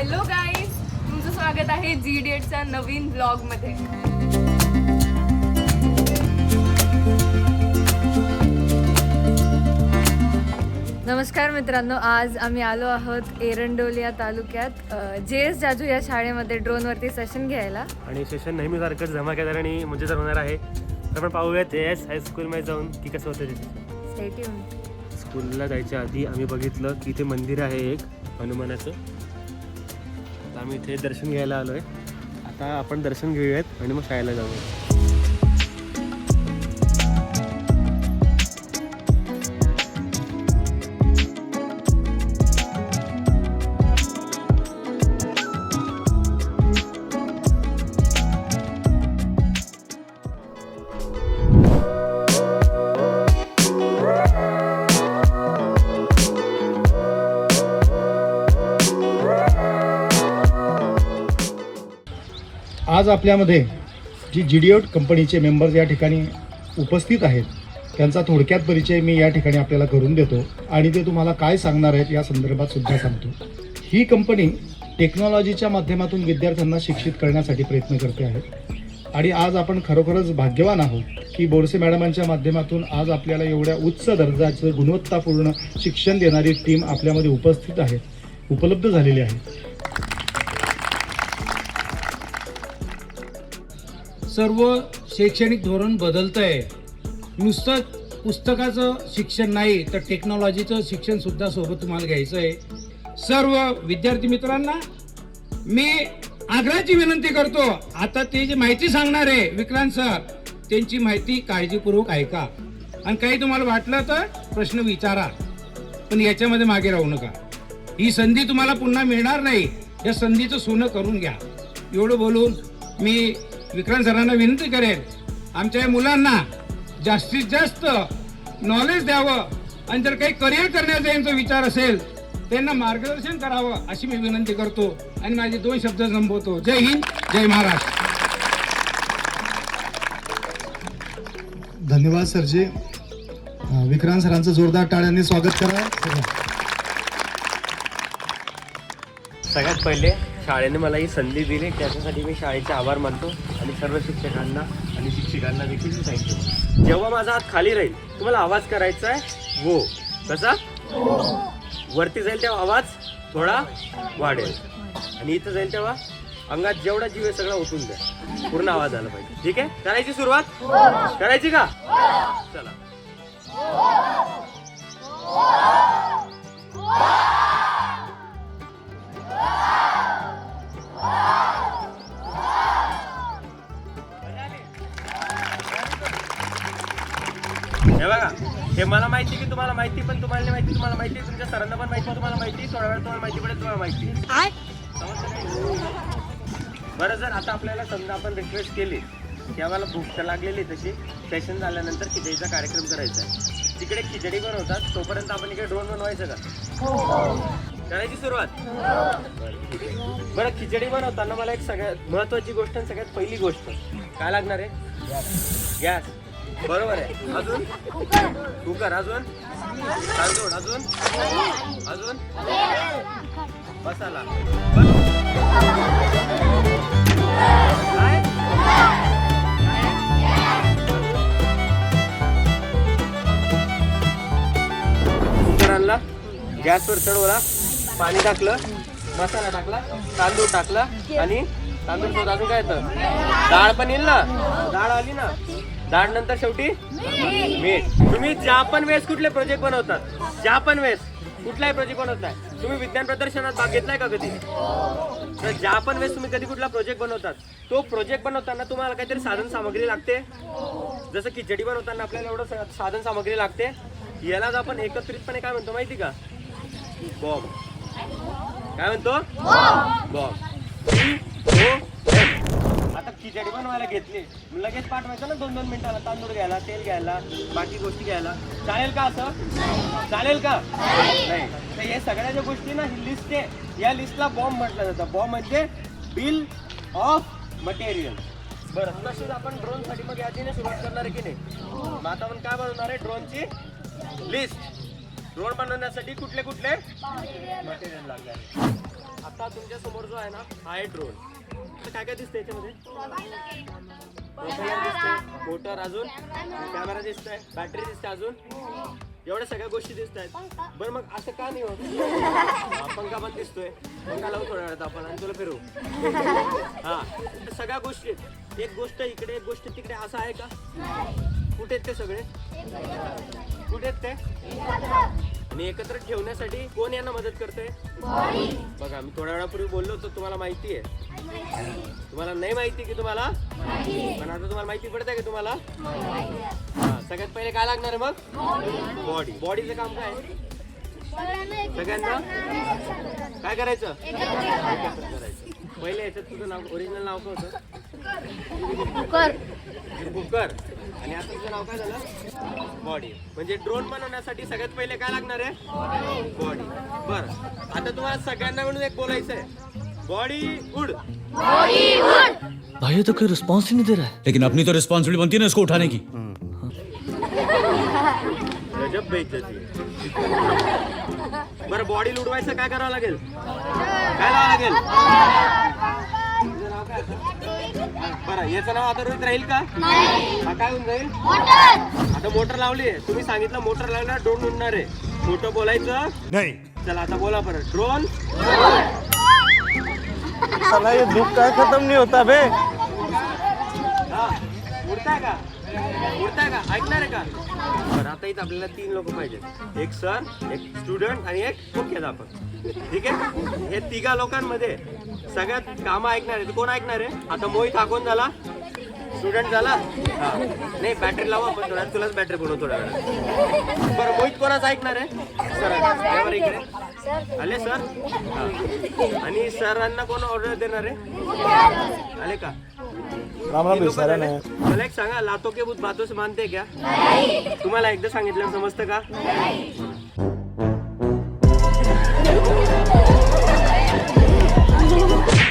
Hello guys, तुमचं स्वागत आहे G-Dateच्या नवीन ब्लॉगमध्ये. नमस्कार मित्रांनो, आज आम्ही आलो आहोत एरंडोली या तालुक्यात JS जाजू या शाळेमध्ये ड्रोनवरती सेशन घ्यायला. आणि सेशन नेहमीसारखंच धमाकेदाराने मजेदार होणार आहे. तर आपण पाहूयात JS हायस्कूलमध्ये जाऊन की कसं होतं ते. Stay tune. स्कूलला जायच्या आधी आम्ही बघितलं की इथे मंदिर आहे एक हनुमानाचं. आता आम्ही इथे दर्शन घ्यायला आलो आहे. आता आपण दर्शन घेऊयात आणि मग शाळेला जाऊया. आज आपल्यामध्ये जी G-Date कंपनीचे मेंबर्स या ठिकाणी उपस्थित आहेत त्यांचा थोडक्यात परिचय मी या ठिकाणी आपल्याला करून देतो आणि ते तुम्हाला काय सांगणार आहेत या संदर्भात सुद्धा सांगतो. ही कंपनी टेक्नॉलॉजीच्या माध्यमातून विद्यार्थ्यांना शिक्षित करण्यासाठी प्रयत्न करते आहे आणि आज आपण खरोखरच भाग्यवान आहोत की बोरसे मॅडमांच्या माध्यमातून आज आपल्याला एवढ्या उच्च दर्जाचं गुणवत्तापूर्ण शिक्षण देणारी टीम आपल्यामध्ये उपस्थित आहे, उपलब्ध झालेली आहे. सर्व शैक्षणिक धोरण बदलतं आहे. नुसतं पुस्तकाचं शिक्षण नाही तर टेक्नॉलॉजीचं शिक्षण सुद्धा सोबत तुम्हाला घ्यायचं आहे. सर्व विद्यार्थी मित्रांना मी आग्रहाची विनंती करतो, आता ते जे माहिती सांगणार आहे विक्रांत सर, त्यांची माहिती काळजीपूर्वक ऐका आणि काही तुम्हाला वाटलं तर प्रश्न विचारा, पण याच्यामध्ये मागे राहू नका. ही संधी तुम्हाला पुन्हा मिळणार नाही, या संधीचं सोनं करून घ्या. एवढं बोलून मी विक्रांत सरांना विनंती करेन, आमच्या मुलांना जास्तीत जास्त नॉलेज द्यावं आणि जर काही करिअर करण्याचा यांचा विचार असेल त्यांना मार्गदर्शन करावं अशी मी विनंती करतो आणि माझे 2 शब्द संबोधतो. जय हिंद, जय महाराष्ट्र. धन्यवाद सरजी. विक्रांत सरांचं जोरदार टाळ्यांनी स्वागत करा. सगळ्यात पहिले शाळेने मला ही संधी दिली, त्याच्यासाठी मी शाळेचे आभार मानतो आणि सर्व शिक्षकांना आणि शिक्षिकांना देखील सांगितलं. जेव्हा माझा हात खाली राहील तुम्हाला आवाज करायचा आहे वो कसा वरती जाईल तेव्हा आवाज थोडा वाढेल आणि इथं जाईल तेव्हा अंगात जेवढा जीव आहे सगळा ओतून द्या, पूर्ण आवाज आला पाहिजे. ठीक आहे, करायची सुरुवात करायची का? चला. हे बघा, हे मला माहिती की तुम्हाला माहिती, पण तुम्हाला नाही माहिती, तुम्हाला माहिती, तुमच्या सरांना पण माहिती, तुम्हाला माहिती, थोड्या वेळ तुम्हाला माहिती पडेल, तुम्हाला माहिती. बरं, जर आता आपल्याला समजा आपण रिक्वेस्ट केली की आम्हाला भूक तर लागलेली तशी, सेशन झाल्यानंतर खिचडीचा कार्यक्रम करायचा आहे, तिकडे खिचडी बनवतात, तोपर्यंत आपण इकडे ड्रोन बनवायचं का? करायची सुरुवात. बरं, खिचडी बनवताना मला एक सगळ्यात महत्वाची गोष्ट, सगळ्यात पहिली गोष्ट काय लागणार आहे? गॅस. बरोबर आहे. अजून कुकर, अजून तांदूळ, अजून अजून मसाला. काय? कुकर आणला, गॅसवर चढवला, पाणी टाकलं, मसाला टाकला, तांदूळ टाकला आणि तांदूळ सोबत अजून काय येतं? डाळ पण येईल ना, डाळ आली ना, डाळ नंतर शेवटी मीठ. तुम्ही ज्या पण वेळेस कुठले प्रोजेक्ट बनवतात, ज्या पण वेळेस कुठलाही प्रोजेक्ट बनवताय, तुम्ही विज्ञान प्रदर्शनात भाग घेतलाय का कधी? तर ज्या पण वेळेस तुम्ही कधी कुठला प्रोजेक्ट बनवतात, तो प्रोजेक्ट बनवताना तुम्हाला काहीतरी साधन सामग्री लागते. जसं खिचडी बनवताना आपल्याला एवढं साधन सामग्री लागते. यालाच आपण एकत्रितपणे काय म्हणतो माहिती का? बॉम्ब. काय म्हणतो? बॉम्ब. आता खिचडी बनवायला घेतली, लगेच पाठवायचं ना 2-2 मिनिटाला, तांदूळ घ्यायला, तेल घ्यायला, बाकी गोष्टी घ्यायला. चालेल का असं? चालेल का? नाही. तर हे सगळ्या ज्या गोष्टी ना, ही लिस्ट आहे, या लिस्टला बॉम्ब म्हटलं जातं. बॉम्ब म्हणजे बिल ऑफ मटेरियल. बरं, तशीच आपण ड्रोनसाठी मग यादीने सुरुवात करणार आहे की नाही? मग आता आपण काय बनवणार आहे? ड्रोनची लिस्ट. ड्रोन बनवण्यासाठी कुठले कुठले मटेरियल लागणार. आता तुमच्या समोर जो आहे ना हा आहे ड्रोन. काय काय दिसतं याच्यामध्ये? मोटर, अजून कॅमेरा दिसतोय, बॅटरी दिसते, अजून एवढ्या सगळ्या गोष्टी दिसत आहेत. बरं मग असं का नाही होत? पंखा पण दिसतोय, पंखा लावू थोड्या वेळात आपण आणि तुला फिरवू. हा सगळ्या गोष्टी, एक गोष्ट इकडे एक गोष्ट तिकडे, असं आहे का? कुठे आहेत ते सगळे? कुठे आहेत ते? आणि एकत्र ठेवण्यासाठी कोण यांना मदत करते? बघा मी थोड्या वेळापूर्वी बोललो होतो तुम्हाला माहिती आहे. तुम्हाला नाही माहिती की तुम्हाला, पण आता तुम्हाला माहिती पडतंय की तुम्हाला. सगळ्यात पहिले काय लागणार आहे मग? बॉडी. बॉडीचं काम काय आहे? सगळ्यांना काय करायचं? एकत्र करायचं. पहिले याच्यात तुझं नाव, ओरिजिनल नाव काय होतं? कुकर. आणि आता तुझं नाव काय झालं? बॉडी. म्हणजे ड्रोन बनवण्यासाठी सगळ्यात पहिले काय लागणार आहे? बॉडी. बरं आता तुम्हाला सगळ्यांना मिळून एक बोलायचं आहे, बॉडी गुड. भाई ये तो कोई रिस्पॉन्स ही नहीं दे रहा है। लेकिन अपनी तो रिस्पॉन्सिबिलिटी बनती है ना इसको उठाने की। गजब बेइज्जती. बरं बॉडी लुडवायचं काय करावं लागेल? काय लावावं लागेल? बरं याचं नाव आता रोहित राहील का? हा काय होऊन जाईल? आता मोटर लावली आहे, तुम्ही सांगितलं मोटर लावणार ड्रोन उडणार आहे. खोटं बोलायचं नाही. चला आता बोला परत. ड्रोन. साला ये दुख का खत्म नहीं होता बे. हा उडताय का? उडताय का? ऐकणार आहे का? बरं आता इथं आपल्याला 3 लोक पाहिजेत, एक सर, एक स्टुडंट आणि एक मुख्याध्यापक. ठीक आहे, हे 3 लोकांमध्ये सगळ्यात कामं ऐकणार आहे कोण ऐकणार आहे? आता मोहित हा कोण झाला? स्टुडंट झाला. हा नाही बॅटरी लावा आपण थोड्या, तुलाच बॅटरी बनवू थोड्या वेळात. बरं मोहित कोणाच ऐकणार आहे? सर इकडे आले सर. आणि सरांना कोण ऑर्डर देणार आहे? आले का? मला एक सांगा, लातो के भूत बातों से मानते क्या? तुम्हाला एकदा सांगितलं समजतं का?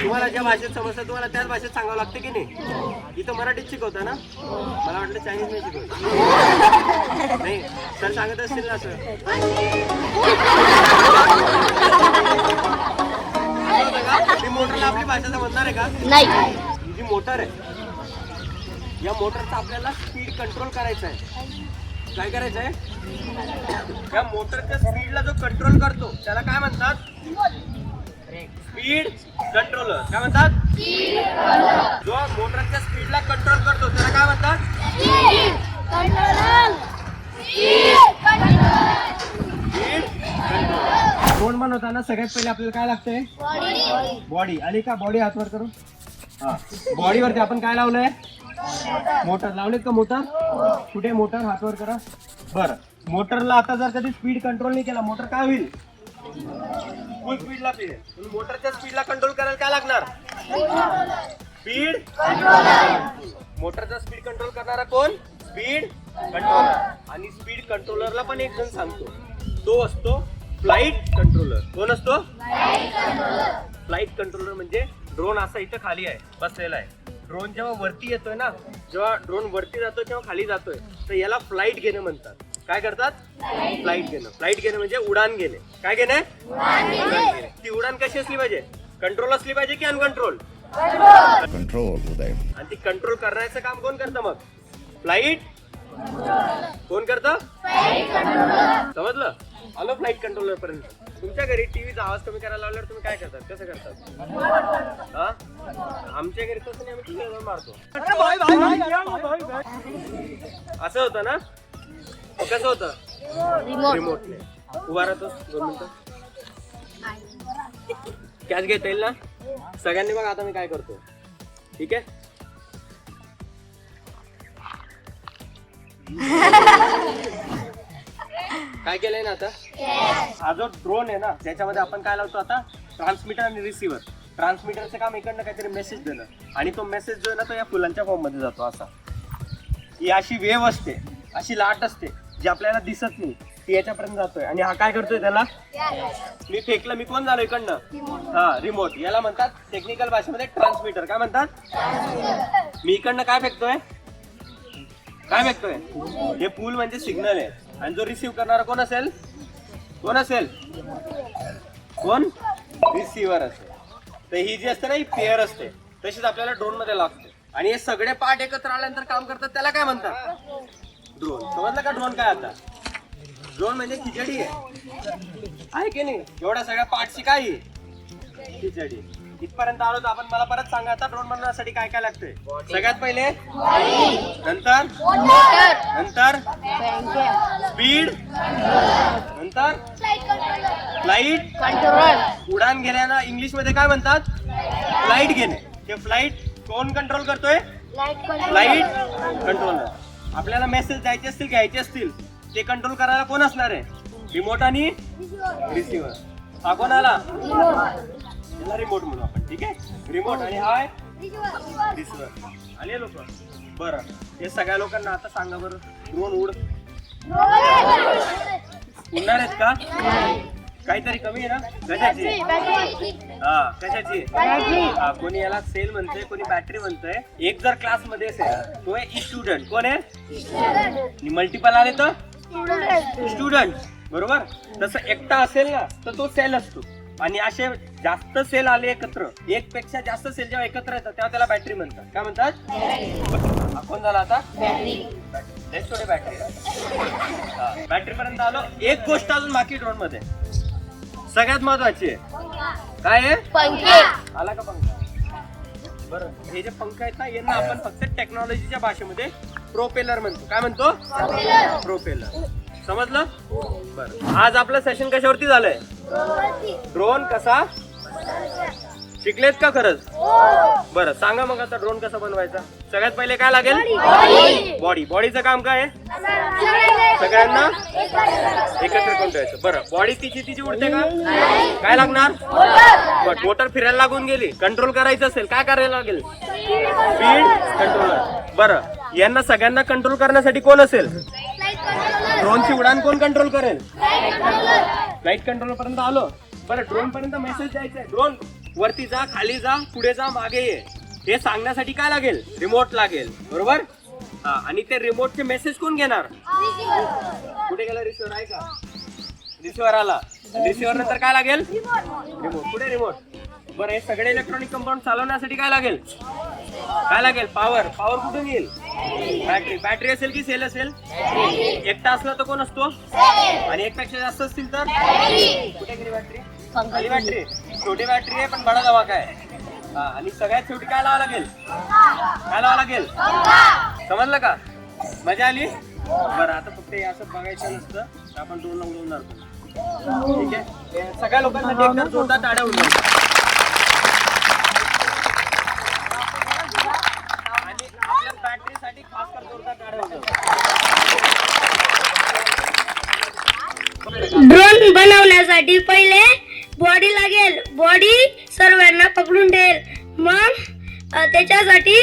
तुम्हाला ज्या भाषेत समजतं तुम्हाला त्याच भाषेत सांगावं लागतं की नाही? इथं मराठीत शिकवता ना? मला वाटलं चायनीज नाही शिकवत. नाही सर सांगत असतील ना सर. मोटरला आपली भाषा समजणार आहे का? नाही. ही जी मोटर आहे या मोटरचा आपल्याला स्पीड कंट्रोल करायचा आहे. काय करायचं आहे? या मोटरच्या स्पीडला जो कंट्रोल करतो त्याला काय म्हणतात? Speed controller. काय म्हणतात? जो मोटरच्या स्पीडला कंट्रोल करतो त्याला काय म्हणतात? Speed controller. ड्रोन बनवताना सगळ्यात पहिले आपल्याला काय लागतंय? बॉडी. आली का? बॉडी हातवर करू. हा बॉडीवरती आपण काय लावलंय? मोटर लावलेत का? मोटर कुठे? मोटर हातवर करा. बरं मोटरला आता जर कधी स्पीड कंट्रोल नाही केला मोटर काय होईल? फुल स्पीडला फिरेल. मोटरच्या स्पीडला कंट्रोल करायला काय लागणार? Speed controller. मोटरचा स्पीड कंट्रोल करणारा कोण? Speed controller. आणि स्पीड कंट्रोलरला पण एक जण सांगतो, तो असतो फ्लाइट कंट्रोलर. कोण असतो? Flight controller. म्हणजे ड्रोन असा इथं खाली आहे, बसलेला आहे. ड्रोन जेव्हा वरती येतोय ना, जेव्हा ड्रोन वरती जातोय तेव्हा खाली जातोय, तर याला फ्लाइट घेणं म्हणतात. काय करतात? फ्लाइट घेणं. फ्लाइट घेणं म्हणजे उडान घेणे. काय घेणे? उडान घेणे. ती उडान कशी असली पाहिजे? कंट्रोल असली पाहिजे की अनकंट्रोल? कंट्रोल. आणि ती कंट्रोल करण्याचं काम कोण करतं मग? फ्लाइट. कोण करतं? समजलं? आलो फ्लाइट कंट्रोलर पर्यंत. तुमच्या घरी टीव्हीचा आवाज कमी करायला लावल्यावर तुम्ही काय करतात? कसं करतात? हा आमच्या घरी तसं नाही, आम्ही टीव्ही जाऊन मारतो. असं होतं ना? कसं होतं? रिमोटने. उभा राहतो 2 मिनिटं. कॅच घेता येईल ना? सगळ्यांनी बघा आता मी काय करतो. ठीक आहे. काय केलंय ना आता? हा जो ड्रोन आहे ना त्याच्यामध्ये आपण काय लावतो आता? ट्रान्समीटर आणि रिसिव्हर. ट्रान्समीटरचं काम इकडनं काहीतरी मेसेज देणं आणि तो मेसेज जो आहे ना तो या फुलांच्या फॉर्म मध्ये जातो. असा ही अशी वेव्ह असते, अशी लाट असते जी आपल्याला दिसत नाही, ती याच्यापर्यंत जातोय. आणि हा काय करतोय? त्याला मी फेकलं, मी कोण झालो इकडनं? हा रिमोट. याला म्हणतात टेक्निकल भाषेमध्ये ट्रान्समीटर. काय म्हणतात? मी इकडनं काय फेकतोय? काय फेकतोय? हे पूल म्हणजे सिग्नल आहे. आणि जो रिसीव्ह करणारा कोण असेल? कोण असेल? कोण? रिसिव्हर असेल. तर ही जी असते ना ही पेअर असते, तशीच आपल्याला ड्रोन मध्ये लागते. आणि हे सगळे पार्ट एकत्र आल्यानंतर काम करतात, त्याला काय म्हणतात? ड्रोन. समजलं का ड्रोन काय? आता ड्रोन म्हणजे खिचडी आहे की नाही? एवढ्या सगळ्या पार्टची काय आहे? खिचडी. इथपर्यंत आलो तर आपण मला परत सांगा आता ड्रोन बनवण्यासाठी काय काय लागतंय. सगळ्यात पहिले नंतर स्पीड, नंतर फ्लाईट कंट्रोल. उडान घेण्याला इंग्लिश मध्ये काय म्हणतात? फ्लाईट घेणे. ते फ्लाईट कोण कंट्रोल करतोय? Flight controller. आपल्याला मेसेज द्यायचे असतील, घ्यायचे असतील, ते कंट्रोल करायला कोण असणार आहे? रिमोट आणि रिसिव्हर. हा कोण आला? रिमोट म्हणू आपण, ठीक आहे. रिमोट आणि हा रिसिव्हर. आले लोक? बरं, हे सगळ्या लोकांना आता सांगा बरं, ड्रोन उडणार आहेत का? काहीतरी कमी आहे ना? कशाची? हा, कशाची? कोणी याला सेल म्हणतंय, कोणी बॅटरी म्हणतंय. एक जर क्लास मध्ये असेल तो आहे स्टुडंट. कोण आहे? मल्टिपल आले तर स्टुडंट, बरोबर. तसं एकटा असेल ना तर तो सेल असतो. आणि असे जास्त सेल आले एकत्र, एक पेक्षा जास्त सेल जेव्हा एकत्र येतात तेव्हा त्याला बॅटरी म्हणतात. काय म्हणतात? आपण झाला आता बॅटरी. बॅटरी पर्यंत आलो. एक गोष्ट अजून बाकी ड्रोन मध्ये सगळ्यात महत्वाची आहे. काय आहे? पंखे. आला का पंखा? बरं, हे जे पंख आहेत ना यांना आपण फक्त टेक्नॉलॉजीच्या भाषेमध्ये प्रोपेलर म्हणतो. काय म्हणतो? प्रोपेलर. समजलं? बरं, आज आपलं सेशन कशावरती झालंय? ड्रोन कसा शिकलेत का खरंच? बरं, सांगा मग आता ड्रोन कसा बनवायचा. सगळ्यात पहिले काय लागेल? बॉडी. बॉडीचं काम काय आहे? सगळ्यांना एकत्र करून ठेवायचं. बरं, बॉडी तिची उडते का? काय लागणार? मोटर फिरायला लागून गेली, कंट्रोल करायचं असेल काय करायला लागेल? Speed controller. बरं, यांना सगळ्यांना कंट्रोल करण्यासाठी कोण असेल? ड्रोनची उडान कोण कंट्रोल करेल? फ्लाईट कंट्रोलर पर्यंत आलो. बरं, ड्रोन पर्यंत मेसेज द्यायचा आहे. ड्रोन वरती जा, खाली जा, पुढे जा, मागे ये, हे सांगण्यासाठी काय लागेल? रिमोट लागेल, बरोबर. हा, आणि ते रिमोटचे मेसेज कोण घेणार? कुठे गेला? रिसिव्हर आहे का? रिसिव्हर आला. रिसिव्हर नंतर काय लागेल? रिमोट. कुठे रिमोट? बरं, हे सगळे इलेक्ट्रॉनिक कंपाऊंड चालवण्यासाठी काय लागेल? काय लागेल? पॉवर. पॉवर कुठून येईल? बॅटरी. बॅटरी असेल की सेल असेल? एकटा असला तर कोण असतो? आणि एक पेक्षा जास्त असतील तर? कुठे गेली बॅटरी? खाली बॅटरी. छोटी बॅटरी आहे पण बडा धमाका आहे. हा, आणि सगळ्यात शेवटी काय लावा लागेल? काय लावा लागेल? समजलं का? मजा आली? बरं, आता फक्त हे असं बघायचं नसतं तर आपण ड्रोन उडवणार. ठीक आहे, सगळ्या लोकांना एकदा जोरदार टाळ्या उडवणार. आणि आपल्या बॅटरीसाठी खास कर जोरदार टाळ्या उडवणार. ड्रोन बनवण्यासाठी पहिले बॉडी लागेल. बॉडी सर्वांना पकडून ठेवेल. मग त्याच्यासाठी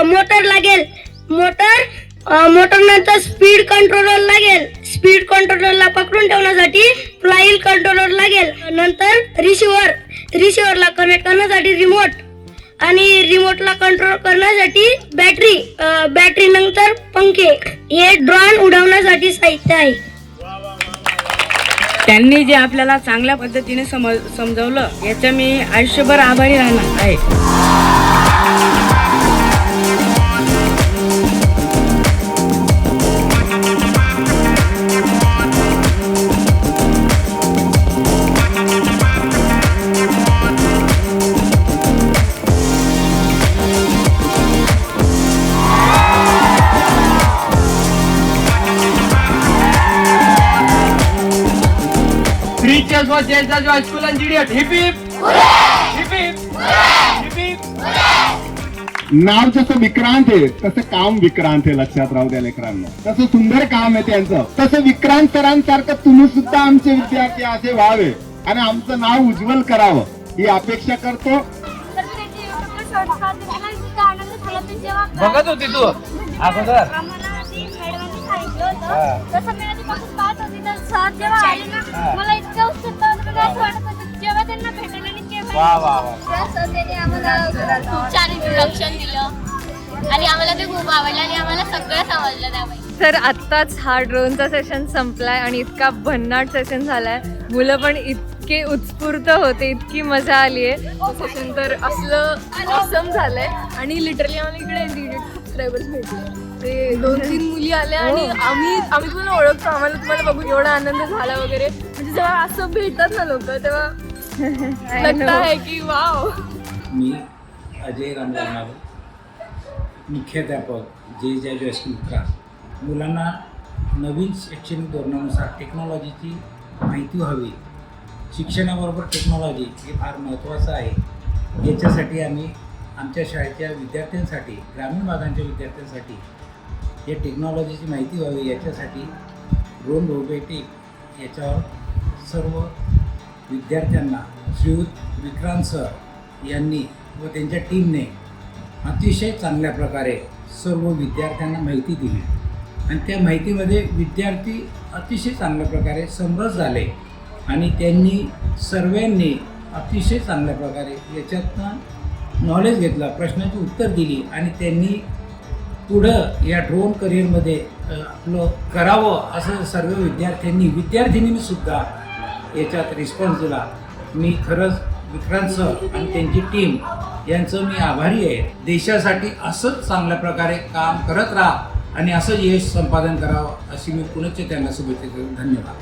मोटर लागेल. मोटर नंतर स्पीड कंट्रोलर लागेल. स्पीड कंट्रोलरला पकडून ठेवण्यासाठी फ्लाईट कंट्रोलर लागेल. नंतर रिसिव्हरला कनेक्ट करण्यासाठी रिमोट आणि रिमोटला कंट्रोल करण्यासाठी बॅटरी नंतर पंखे. हे ड्रोन उडवण्यासाठी साहित्य आहे. त्यांनी जे आपल्याला चांगल्या पद्धतीने समजवलं याच्या मी आयुष्यभर आभारी राहणार आहे. हायस्कूल आणि GDH. Hip hip hip hip hip hip. नाव जसं विक्रांत आहे तसं काम विक्रांत आहे. लक्षात राहू द्या लेकरांना. तसं सुंदर काम आहे त्यांचं. तसं विक्रांत सरांसारखं तुम्ही सुद्धा आमचे विद्यार्थी असे व्हावे आणि आमचं नाव उज्ज्वल करावं ही अपेक्षा करतो. बघत होती तू अगोदर? तसं मी आधीपासून पाहत होती तर सर जेव्हा आले ना मला इतकं उत्सुकता होतं म्हणजे असं वाटत होतं जेव्हा त्यांना भेटायला आणि तेव्हा त्यांनी आम्हाला खूप छान इंट्रोडक्शन दिलं आणि आम्हाला ते खूप आवडलं आणि आम्हाला सगळं समजलं त्यामुळे. तर आत्ताच हा ड्रोनचा सेशन संपलाय आणि इतका भन्नाट सेशन झालाय. मुलं पण इतके इतके उत्स्फूर्त होते, इतकी मजा आली आहे. सेशन तर असलं ऑसम झालंय आणि लिटरली आम्हाला इकडे 1.5 सबस्क्रायबर्स भेटले. ते 2-3 मुली आल्या आणि आम्ही पण ओळखतो, आम्हाला तुम्हाला बघून एवढा आनंद झाला वगैरे. म्हणजे जेव्हा असं भेटतात ना लोक तेव्हा लगता आहे की वाव. मी अजय रामलाल, मुख्याध्यापक जे जाजू हायस्कूल क्रास. मुलांना नवीन शैक्षणिक धोरणानुसार टेक्नॉलॉजीची माहिती व्हावी, शिक्षणाबरोबर टेक्नॉलॉजी हे फार महत्त्वाचं आहे. याच्यासाठी आम्ही आमच्या शाळेच्या विद्यार्थ्यांसाठी, ग्रामीण भागांच्या विद्यार्थ्यांसाठी या टेक्नॉलॉजीची माहिती व्हावी याच्यासाठी ड्रोन रोबोटिक याच्यावर सर्व विद्यार्थ्यांना श्रीयुत विक्रांत सर यांनी व त्यांच्या टीमने अतिशय चांगल्या प्रकारे सर्व विद्यार्थ्यांना माहिती दिली आणि त्या माहितीमध्ये विद्यार्थी अतिशय चांगल्या प्रकारे समरस झाले आणि त्यांनी सर्वांनी अतिशय चांगल्या प्रकारे याच्यातनं नॉलेज घेतलं, प्रश्नाची उत्तर दिली आणि त्यांनी पुढं या ड्रोन करिअरमध्ये आपलं करावं असं सर्व विद्यार्थिनींनी सुद्धा याच्यात रिस्पॉन्स दिला. मी खरंच विक्रांत सर आणि त्यांची टीम यांचं मी आभारी आहे. देशासाठी असंच चांगल्या प्रकारे काम करत राहा आणि असं यश संपादन करावं अशी मी पुनश्च त्यांना शुभेच्छा देतो. धन्यवाद.